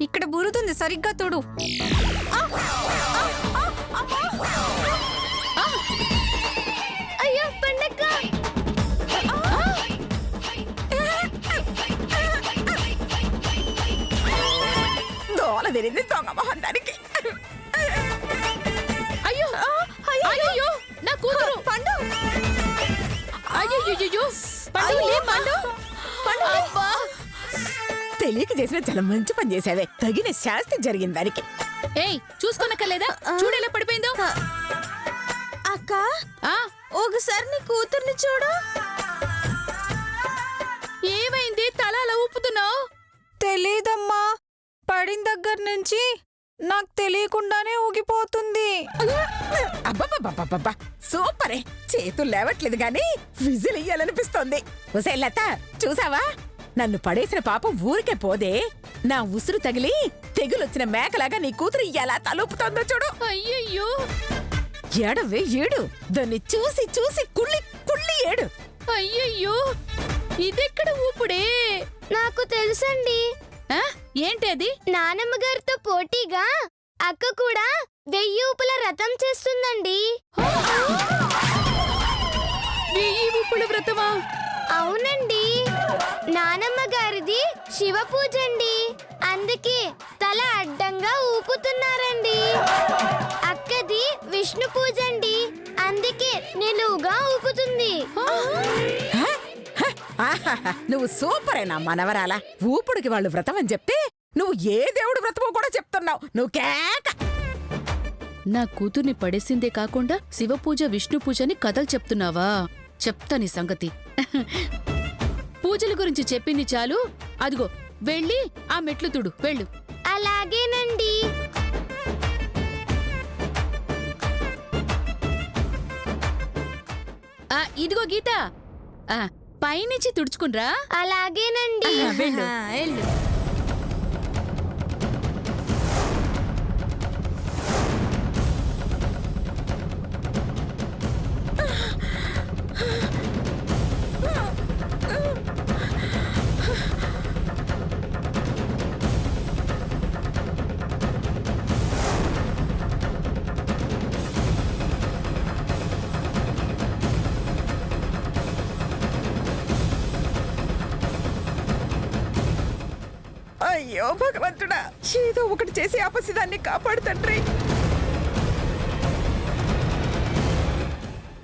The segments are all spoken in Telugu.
ఇక్కడ బురుతుంది, సరిగ్గా తోడు. అయ్యో పండక్క, దోల తిరిగింది దొంగ మొహం దానికి. అయ్యో అయ్యో నా కూతురు పండు. అయ్యో పండు లే పండు పండు. అబ్బా తెలియక చేసిన చాలా మంచి పని చేసావే. తగిన శాస్తి జరిగింది దానికి. ఏయ్ చూసుకోనక్కర్లేదా? చూడేలా పడిపోయిందో. అక్క ఆ ఒకసారి నీ కూతుర్ని చూడు. ఏమైంది? తల అలా ఊపుతున్నావు? తెలీదమ్మా, పడిన దగ్గర నుంచి నాకు తెలియకుండానే ఊగిపోతుంది. అబ్బబ్బబ్బబ్బబ్బా సూపరే. చేతులు లేవట్లేదు గాని విజిల్ ఇయ్యాలనిపిస్తోంది. ఒసే లత, చూసావా? నన్ను పడేసిన పాపం ఊరికే పోదే. నా ఉసురు తగిలి తెగులొచ్చిన మేకలాగా నీ కూతురు ఎలా తలుపుతోందో చూడు. అయ్యయ్యో ఏడవే ఏడు. దాన్ని చూసి చూసి కుళ్ళి కుళ్ళి ఏడు. అయ్యయ్యో ఇదెక్కడ ఊపుడే? నాకు తెలుసండి, ఆ ఏంటి అది? నానమ్మ గారితో పోటీగా అక్క కూడా 1000 ఊపుల వ్రతం చేస్తుందండి. 1000 ఊపుల వ్రతమా? అవునండి, నానమ్మ గారిది శివ పూజ అండి. అందుకే తల అడ్డంగా ఊపుతున్నారండి. అక్కది విష్ణు పూజ అండి. అందుకే నిలువుగా ఊపుతుంది. ఆహాహా, నువ్వు సూపరే నా మనవరాల. ఊపుడికి వాళ్ళు వ్రతం అని చెప్తే నువ్వు ఏ దేవుడు వ్రతమో కూడా చెప్తున్నావు. నువ్వు కేక. నా కూతుర్ని పడేసిందే కాకుండా శివ పూజ విష్ణు పూజని కథలు చెప్తున్నావా? చెప్తా నీ సంగతి. పూజల గురించి చెప్పింది చాలు. అదిగో వెళ్ళి ఆ మెట్లు తుడు వెళ్ళు. అలాగేనండి. ఇదిగో గీత, పైనుంచి తుడుచుకున్రా. అలాగేనండి. వెళ్ళు. అయ్యో భగవంతుడా, ఏదో ఒకటి చేసి ఆపసిదాన్ని కాపాడు తండ్రి.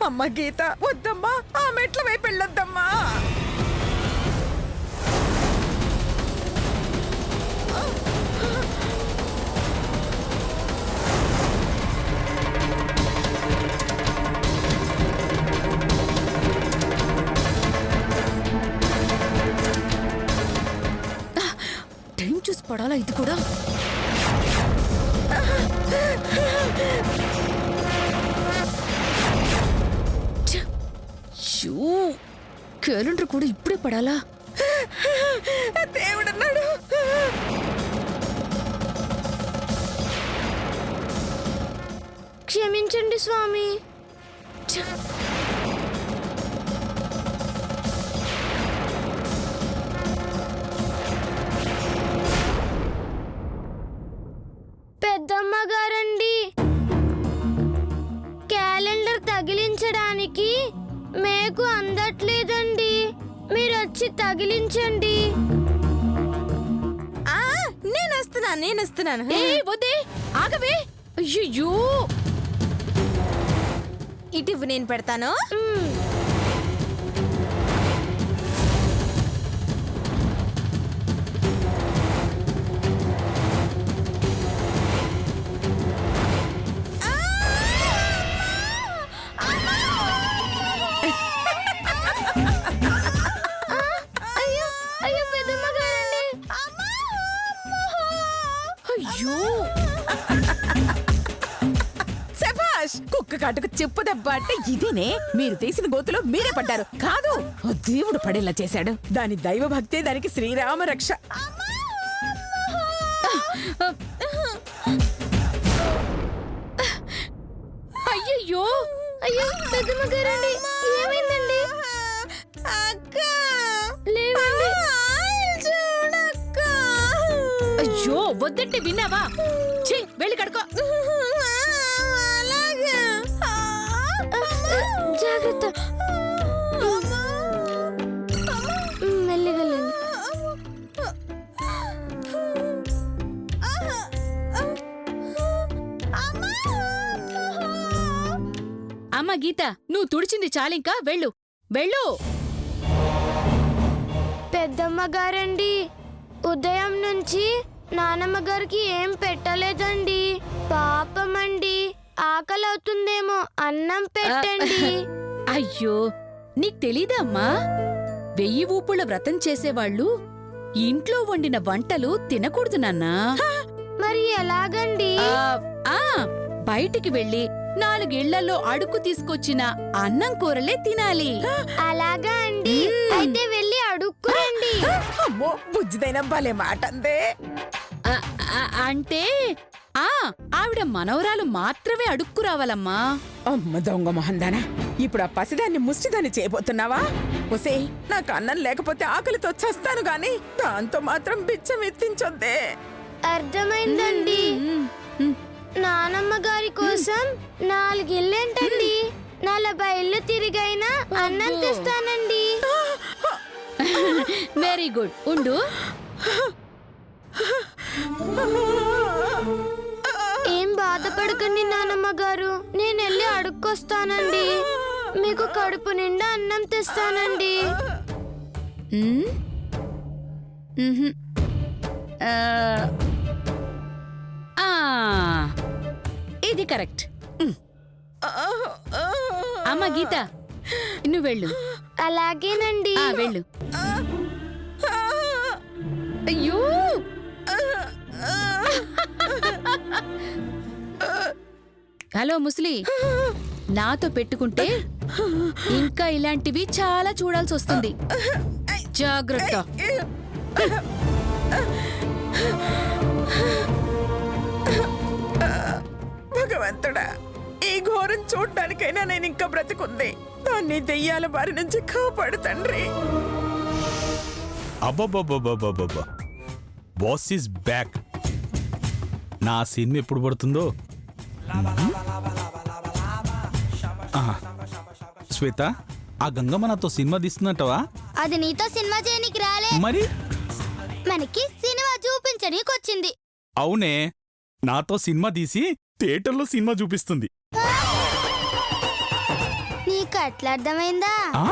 అమ్మ గీత, వద్దమ్మా, ఆ మెట్ల వైపు వెళ్ళొద్దమ్మా. టైం చూసి పడాలా ఇది కూడా? క్యాలెండర్ కూడా ఇప్పుడే పడాలా? దేవుడన్నాడు. క్షమించండి స్వామి. పెద్దమ్మ గారండి, క్యాలెండర్ తగిలించడానికి మేకు అందట్లేదండి. మీరొచ్చి తగిలించండి. నేనొస్తున్నాను. ఏ వద్దే, ఆగవే. అయ్యో ఇటు నేను పెడతాను. అయ్యో పెద్దమ్మ గారండి. అయ్యో శభాష్. కుక్క కాటుకు చెప్పు దెబ్బ అంటే ఇదేనే. మీరు తీసిన గోతులో మీరే పడ్డారు కాదు, ఓ దేవుడు పడేలా చేశాడు. దాని దైవ భక్తే దానికి శ్రీరామ రక్ష. అయ్యయ్యో అయ్యో పెద్దమ్మ గారండి, ఏమైందండి? అక్క లేవండి. చూడక్క. అయ్యో వద్దంటే విన్నావా? ఛీ, వెళ్ళి కడుకో. జాగ్రత్త. మెల్లిగలండి. అమ్మ గీత, నువ్వు తుడిచింది చాలింకా, వెళ్ళు వెళ్ళు. పెద్దమ్మ గారండి, ఉదయం నుంచి నానమ్మ గారికి ఏం పెట్టలేదండి. పాపమండి, ఆకలి అవుతుందేమో, అన్నం పెట్టండి. అయ్యో, నీకు తెలీదా అమ్మా? 1000 ఊపుళ్ళ వ్రతం చేసేవాళ్ళు ఇంట్లో వండిన వంటలు తినకూడదు నాన్నా. మరి ఎలాగండి? బయటికి వెళ్ళి 4 ఇళ్లలో అడుక్కు తీసుకొచ్చిన అన్నం కూరలే తినాలి. అలాగా అండి, అయితే వెళ్ళి అడుక్కురండి. అమ్మో, బుజ్జిదైన భలే మాట అందే. అంటే ఆవిడ మనవరాలు మాత్రమే అడుక్కు రావాలమ్మా. అమ్మ దొంగ మొహందానా, ఇప్పుడు ఆ పసిదాన్ని ముష్టిదాన్ని చేయబోతున్నావా? ఒసే, నాకు అన్నం లేకపోతే ఆకలితో చస్తాను గాని దాంతో మాత్రం బిచ్చం ఎత్తించొద్దే. అర్థమైందండి. నానమ్మ గారి కోసం 4 ఇల్లేంటండి, 40 ఇల్లు తిరిగైనా అన్నం తెస్తానండి. వెరీ గుడ్, ఉండు. ఏం బాధపడకండి నానమ్మ గారు, నేను వెళ్ళి అడుక్కొస్తానండి. మీకు కడుపు నిండా అన్నం తెస్తానండి. మ్మ్? మ్హూ. ఇది కరెక్ట్. అమ్మ గీత, నువ్వు వెళ్ళు. అలాగేనండి. వెళ్ళు. అయ్యో, హలో ముసలి, నాతో పెట్టుకుంటే ఇంకా ఇలాంటివి చాలా చూడాల్సి వస్తుంది. జాగ్రత్త. భగవంతుడా, ఈ ఘోరం చూడ్డానికైనా నేను ఇంకా బ్రతికుంది. దాన్ని దెయ్యాల బారి నుంచి కాపాడు తండ్రి. అబ్బబ్బబ్బబ్బబ్బబ్బా, బాస్ ఈస్ బ్యాక్. నా సినిమా ఎప్పుడు పడుతుందో. శ్వేత, ఆ గంగమ్మ నాతో సినిమా తీస్తున్నట్టవా? అది నీతో సినిమా చేయనికి రాలే, మరి మనకి సినిమా చూపించడానికి వచ్చింది. అవునే, నాతో సినిమా తీసి థియేటర్లో సినిమా చూపిస్తుంది. నీకు అట్లా అర్థమైందా? ఆ?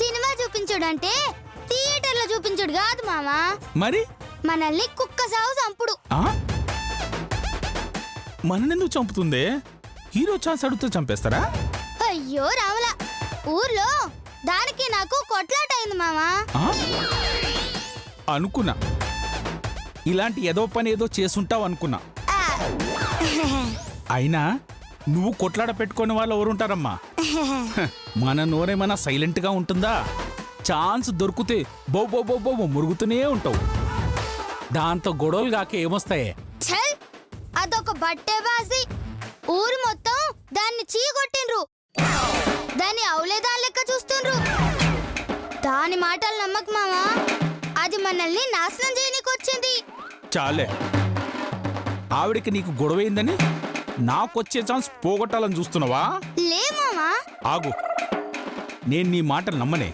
సినిమా చూపించుడంటే థియేటర్లో చూపించుడు కాదు మామా, మరి మనల్ని కుక్క సాగు చంపుడు. మననెందుకు చంపుతుందే? హీరో ఛాన్స్ అడిగితే చంపేస్తారా? అయ్యో రావులా, ఊర్లో దానికి నాకు కొట్లాట అయింది మామా. అనుకున్నా, ఇలాంటి ఏదో పని ఏదో చేసుంటావు అనుకున్నా. అయినా నువ్వు కొట్లాడ పెట్టుకునే వాళ్ళు ఎవరుంటారమ్మా? మన నోరేమన్నా సైలెంట్ గా ఉంటుందా? ఛాన్స్ దొరికితే బో బో బో బో మురుగుతూనే ఉంటావు. దాంతో గొడవలు కాక ఏమొస్తాయే? ఛల్, అదొక బట్టే బాసి. ఊరు మొత్తం దాన్ని చీకొట్టిండ్రు, దాన్ని అవులేదా లెక్క చూస్తుండ్రు. దాని మాటలు నమ్మక మామా, అది మనల్ని నాశనం చేయనీకి వచ్చింది. చాలే, ఆవిడికి నీకు గొడవైందని నాకొచ్చే ఛాన్స్ పోగొట్టాలని చూస్తున్నావా? లే మామా, ఆగు, నేను నీ మాటలు నమ్మనే.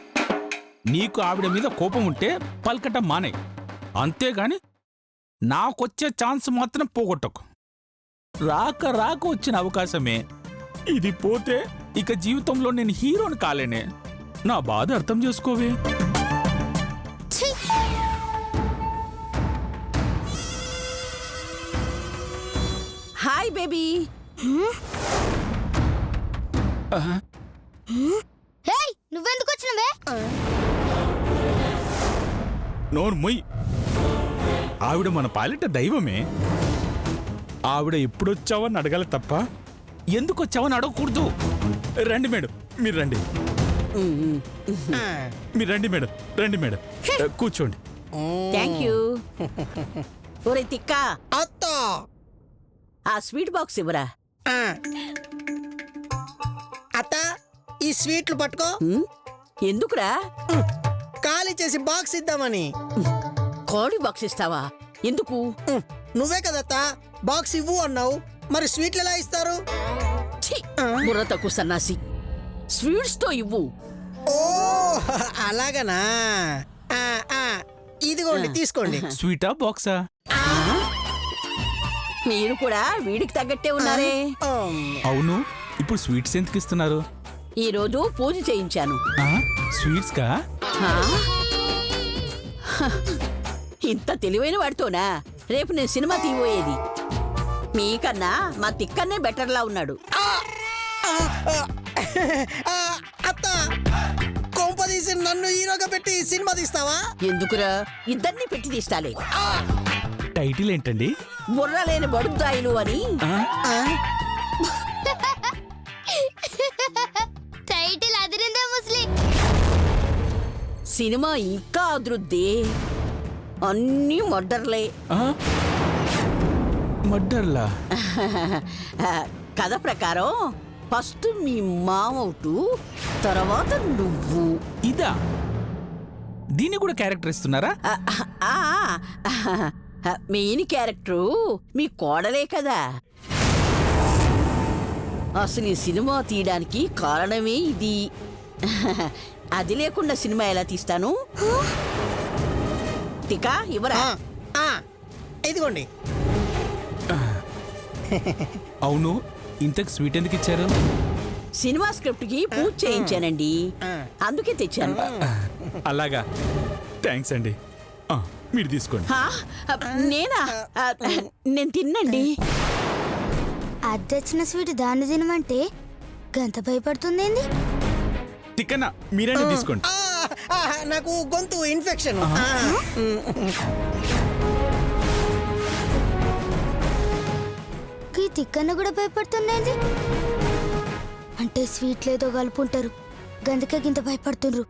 నీకు ఆవిడ మీద కోపం ఉంటే పలకటం మానే, అంతేగాని నాకొచ్చే ఛాన్స్ మాత్రం పోగొట్టకు. రాక రాక వచ్చిన అవకాశమే ఇది, పోతే ఇక జీవితంలో నేను హీరోని కాలేనే. నా బాధ అర్థం చేసుకోవే. ఛీ. Hi baby. హేయ్, నువ్వెందుకు వచ్చినవే? నోరు మొయ్. ఆవిడ మన పాలిట దైవమే. ఆవిడ ఎప్పుడొచ్చావని అడగాలి తప్ప ఎందుకు వచ్చావని అడగకూడదు. రండి మేడం, మీరు రండి. మీరు రండి మేడం, రండి మేడం, కూర్చోండి. Thank you. ఒరే తిక్కా, అత్త, ఆ స్వీట్ బాక్స్ ఇవ్వరా. అత్త, ఈ స్వీట్లు పట్టుకో. ఎందుకురా? ఖాళీ చేసి బాక్స్ ఇద్దామని. కోడి బాక్స్ ఇస్తావా? ఎందుకు? నువ్వే కదత్తా బాక్స్ ఇవ్వు అన్నావు, మరి స్వీట్లు ఎలా ఇస్తారు? ఛీ, బుర్ర తక్కువ సన్నాసి. స్వీట్స్ తో ఇవ్వు. ఓ అలాగనా? ఆ, ఆ, ఇదిగోండి తీసుకోండి. స్వీటా బాక్సా? మీరు కూడా వీడికి తగ్గట్టే ఉన్నారే. అవును, ఇప్పుడు స్వీట్స్ ఎందుకు ఇస్తున్నారు? ఈ రోజు పూజ చేయించాను. స్వీట్స్ కా? ఆ? హ, ఇంత తెలివైన వాడితోనా రేపు నేను సినిమా తీయబోయేది. మీకన్నా మా తిక్కన్నే బెటర్లా ఉన్నాడు. అత్త కొంపదీసి నన్ను హీరోగా పెట్టి సినిమా తీస్తావా? ఎందుకురా, ఇద్దరిని పెట్టి తీస్తాలే. టైటిల్ ఏంటండి? బుర్ర లేని బడుద్దాయిలు అని. టైటిల్ అదిరిందే ముస్లి. సినిమా ఇంకా అదృద్ది. అన్నీ మర్డర్లే. మడ్డర్లా? కథ ప్రకారం ఫస్ట్ మీ మామవుటు, తర్వాత నువ్వు. ఇదా? దీన్ని కూడా క్యారెక్టర్ ఇస్తున్నారా? మెయిన్ క్యారెక్టరు మీ కోడలే కదా. అసలు ఈ సినిమా తీయడానికి కారణమే ఇది. అది లేకుండా సినిమా ఎలా తీస్తాను? తికా ఇవ్వరా? ఇదిగోండి. అవును, ఇంతకు స్వీట్ ఎందుకు ఇచ్చారు? సినిమా స్క్రిప్ట్ కి పూజ చేయించానండి, అందుకే తెచ్చాను. అలాగా, థ్యాంక్స్ అండి. మీరు తీసుకోండి. హా? నేనా? నేను తిన్నండి. అద్దెచ్చిన స్వీట్ దాన్ని తినమంటే గంత భయపడుతుందేంది? తిక్కన మీరైనా తీసుకోండి. నాకు గొంతు ఇన్ఫెక్షన్. ఈ తిక్కన్న కూడా భయపడుతుందేంది? అంటే స్వీట్ లేదో కలుపుంటారు, గందుకే గింత భయపడుతుండ్రు.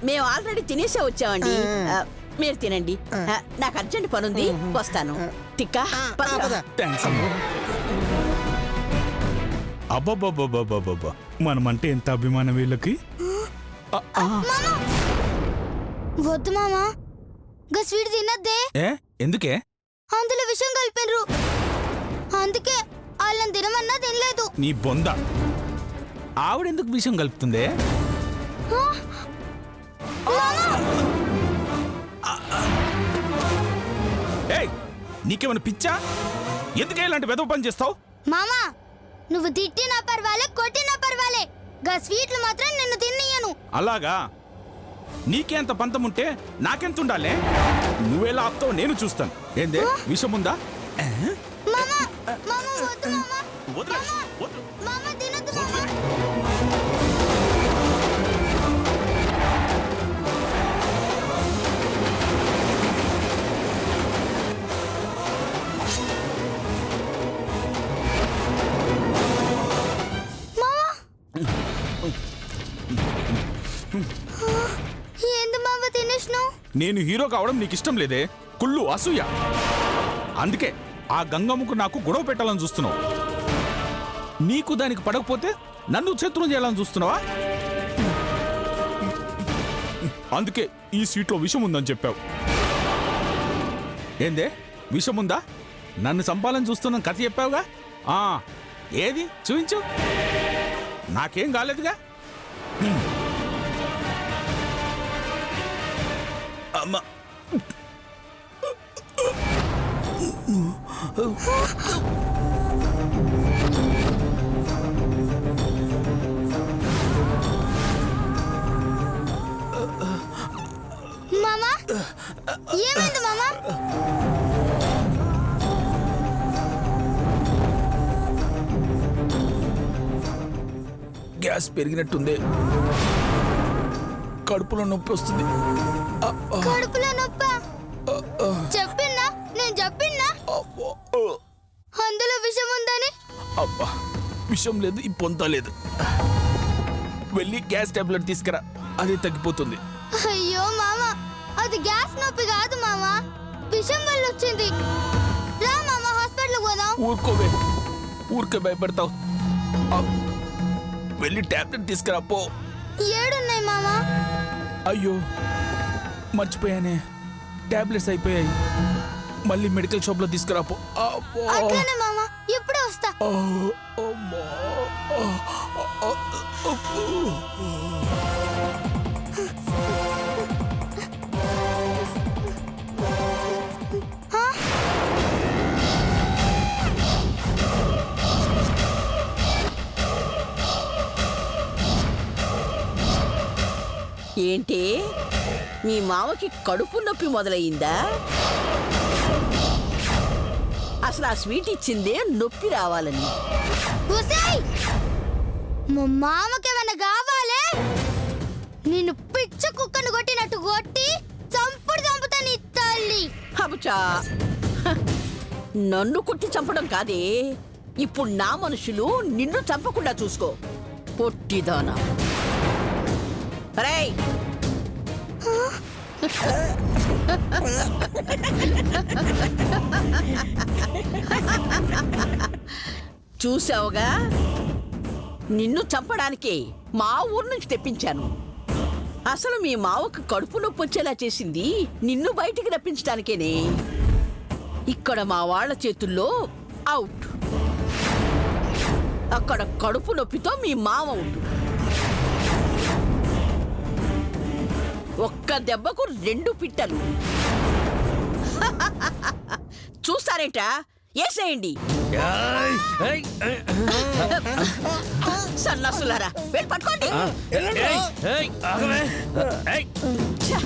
మేము ఆల్రెడీ తినేసే వచ్చామండి. మీరు తినండి. నాకు అర్జెంట్ పనుంది, వస్తాను. తిక్క థ్యాంక్స్ అమ్మా. అబ్బబ్బబ్బబ్బబ్బబ్బా, మనమంటే ఎంత అభిమానం వీళ్ళకి. వద్దు మామా, గా స్వీట్ తినద్దే. ఏ ఎందుకే? అందులో విషయం కలిపినరు, అందుకే వాళ్ళని తినమన్నా తినలేదు. నీ బొంద, ఆవిడెందుకు విషయం కలుపుతుందే? ఏయ్, నీకేమైనా పిచ్చా? ఎందుకే ఇలాంటి వెదవ పని చేస్తావు? మామా, నువ్వు తిట్టినా పర్వాలే, కొట్టినా పర్వాలే, గా స్వీట్లు మాత్రం నిన్ను తిన్నయ్యను. అలాగా? నీకే అంత పంతం ఉంటే నాకెంత ఉండాలే? నువ్వెలా ఆపుతావు నేను చూస్తాను. ఏందే, విషయం ఉందా? మామా, మామా వద్దు మామా. వదిలే, వద్దు. మామా తినొద్దు మామా. ఏంది మామ తినేసినావు? నేను హీరో కావడం నీకు ఇష్టం లేదే, కుళ్ళు అసూయ. అందుకే ఆ గంగమ్మకు నాకు గొడవ పెట్టాలని చూస్తున్నావు. నీకు దానికి పడకపోతే నన్ను శత్రువు చేయాలని చూస్తున్నావా? అందుకే ఈ సీట్లో విషం ఉందని చెప్పావు. ఏందే, విషం ఉందా? నన్ను చంపాలని చూస్తున్న కథ చెప్పావుగా. ఏది చూపించు. నాకేం కాలేదుగా. అమ్మా, మామా, ఏమైంది మామా? గ్యాస్ పెరిగినట్టుంది, కడుపులో నొప్పి వస్తుంది. కడుపులో నొప్పా? చెప్పిన్నా, నేను చెప్పిన్నా అందులో విషం ఉందని. అబ్బా, విషం లేదు, ఈ పొంత లేదు. వెళ్ళి గ్యాస్ టాబ్లెట్ తీసుకురా, అదే తగ్గిపోతుంది. అయ్యో మామా, అది గ్యాస్ నొప్పి కాదు మామా, విషం వల్ల వచ్చింది. రా మామా, హాస్పిటల్ పోదాం. ఊరుకోవే, ఊరికే భయపడతావు. వెళ్ళి టాబ్లెట్ తీసుకురా పో. ఏడున్నాయి మామా? అయ్యో, మర్చిపోయానే, టాబ్లెట్స్ అయిపోయాయి. మళ్ళీ మెడికల్ షాప్లో తీసుకురాపో. అట్లానే మామ, ఇప్పుడే వస్తా. ఏంటి మీ మామకి కడుపు నొప్పి మొదలయ్యిందా? అసలు ఆ స్వీట్ ఇచ్చిందే నొప్పి రావాలని. ఉసేయ్! మా మామకేమన్నా కావాలే? నిన్ను పిచ్చ కుక్కను కొట్టినట్టు కొట్టి చంపుతా నీ తల్లి. అబచా, నన్ను కొట్టి చంపడం కాదే, ఇప్పుడు నా మనుషులు నిన్ను చంపకుండా చూసుకో. పొట్టిదానా. రేయ్, చూసావుగా, నిన్ను చంపడానికి మా ఊరు నుంచి తెప్పించాను. అసలు మీ మావకు కడుపు నొప్పి వచ్చేలా చేసింది నిన్ను బయటికి రప్పించడానికేనే. ఇక్కడ మా వాళ్ళ చేతుల్లో అవుట్, అక్కడ కడుపు నొప్పితో మీ మావ అవుట్. ఒక్క దెబ్బకు 2 పిట్టలు. చూస్తారేంట, ఏసేయండి. సన్నాసులారా, వెళ్ళి పట్టుకోండి. ఛ!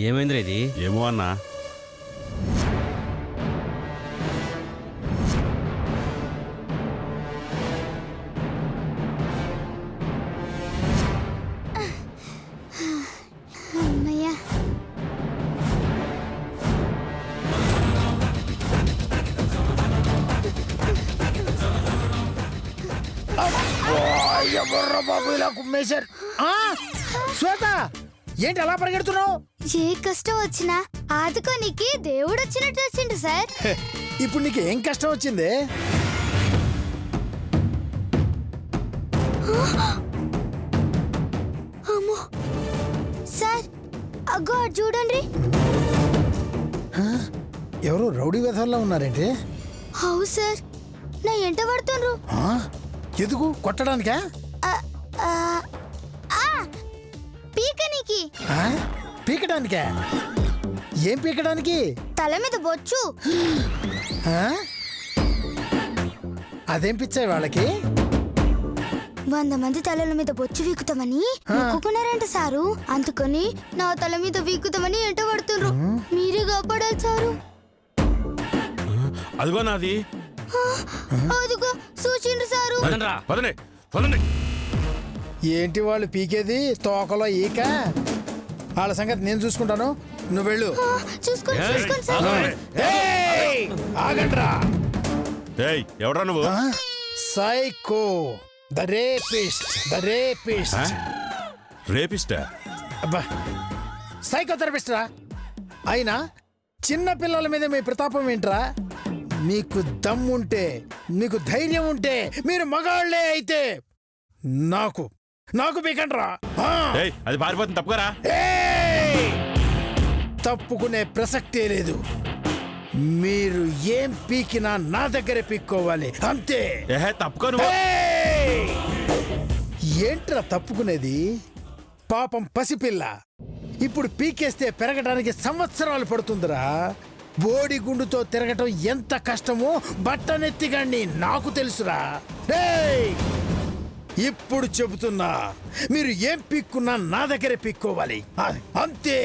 ఏమైందిరా ఇది? ఏమో అన్నా. అమ్మయ్యా, ఎవర్రా బాబు ఇలా కుమ్మేశారు? శ్వేత, ఏంటి అలా పరిగెడుతున్నావు? ఏ కష్టం వచ్చినా ఆదుకోనికి దేవుడు వచ్చినట్టు వచ్చిండు సార్. ఇప్పుడు నీకు ఏం కష్టం వచ్చింది? అమ్మో సార్, అగ్గో అటు చూడండి. ఎవరు రౌడీ వెధవల్లా ఉన్నారేంటి? అవు సార్, నా ఎంట పడుతుండ్రు. ఎందుకు? కొట్టడానికా? పీకనికి. పీకడానికా? ఏం పీకడానికి? తల మీద బొచ్చు. అదేం పిచ్చాయి వాళ్ళకి? 100 మంది తలల మీద బొచ్చు వీకుతామని మొక్కుకున్నారంట సారు. అందుకని నా తల మీద వీకుతామని ఎంట పడుతుండ్రు. మీరే కాపాడాలి సారు. అదిగో నాది. అదిగో చూసిండ్రు సారు. ఏంటి వాళ్ళు పీకేది? తోకలో ఈక. వాళ్ళ సంగతి నేను చూసుకుంటాను, నువ్వు వెళ్ళు. చూసుకోండి సార్. ఆగండ్రా. ఎవడ్రా నువ్వు? Psycho, the rapist. రేపిస్టా? అబ్బా, సైకో థెరపిస్ట్ రా. అయినా చిన్న పిల్లల మీద మీ ప్రతాపం ఏంట్రా? మీకు దమ్ముంటే, మీకు ధైర్యం ఉంటే, మీరు మగాళ్లే అయితే నాకు పీకండ్రా. అది పారిపోతుంది, తప్పుకోరా. తప్పుకునే ప్రసక్తే లేదు. మీరు ఏం పీకినా నా దగ్గరే పీక్కోవాలి, అంతే. తప్పుకో. ఏంట్రా తప్పుకునేది? పాపం పసిపిల్ల ఇప్పుడు పీకేస్తే పెరగడానికి సంవత్సరాలు పడుతుందిరా. బోడి గుండుతో తిరగటం ఎంత కష్టమో బట్టనెత్తిగాన్ని నాకు తెలుసురా. ఏయ్! ఇప్పుడు చెబుతున్నా, మీరు ఏం పీక్కున్నా నా దగ్గరే పీక్కోవాలి, అంతే.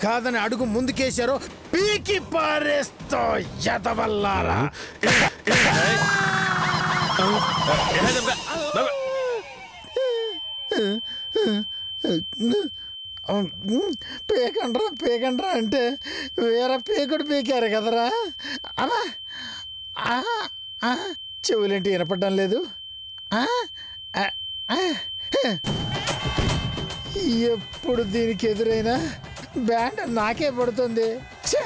కాదని అడుగు ముందుకేశారో పీకి పారేస్తా ఎదవల్లారా. పేకండ్రా అంటే వేరే పేకుడు పీకారు కదరా. అలా చెవులేంటి వినపడడం లేదు. ఎప్పుడు దీనికి ఎదురైనా బ్యాండ్ నాకే పడుతుంది. ఛే!